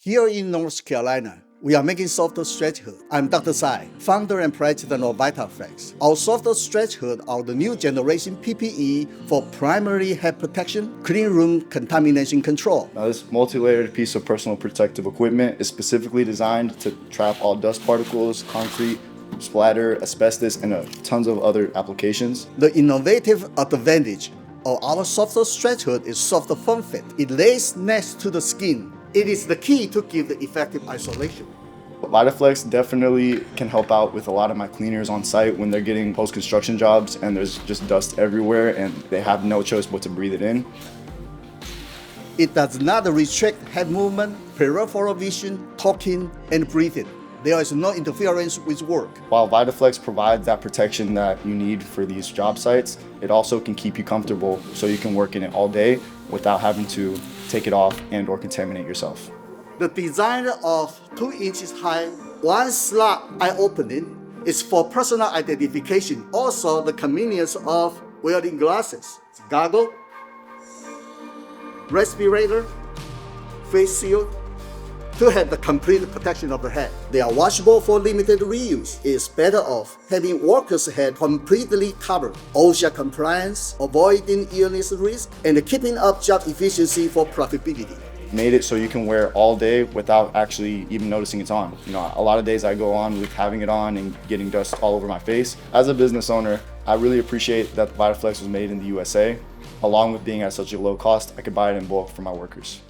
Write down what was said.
Here in North Carolina, we are making soft stretch hood. I'm Dr. Tsai, founder and president of Vitaflex. Our soft stretch hood are the new generation PPE for primary head protection, clean room contamination control. Now, this multi-layered piece of personal protective equipment is specifically designed to trap all dust particles, concrete, splatter, asbestos, and tons of other applications. The innovative advantage of our soft stretch hood is soft foam fit. It lays next to the skin. It is the key to give the effective isolation. Vitaflex definitely can help out with a lot of my cleaners on site when they're getting post-construction jobs and there's just dust everywhere and they have no choice but to breathe it in. It does not restrict head movement, peripheral vision, talking, and breathing. There is no interference with work. While Vitaflex provides that protection that you need for these job sites, it also can keep you comfortable so you can work in it all day without having to take it off and or contaminate yourself. The design of 2 inches high, 1 slot eye opening is for personal identification. Also, the convenience of wearing glasses, goggle, respirator, face shield, to have the complete protection of the head. They are washable for limited reuse. It is better off having workers' head completely covered. OSHA compliance, avoiding illness risk, and keeping up job efficiency for profitability. Made it so you can wear all day without actually even noticing it's on. You know, a lot of days I go on with having it on and getting dust all over my face. As a business owner, I really appreciate that the Vitaflex was made in the USA. Along with being at such a low cost, I could buy it in bulk for my workers.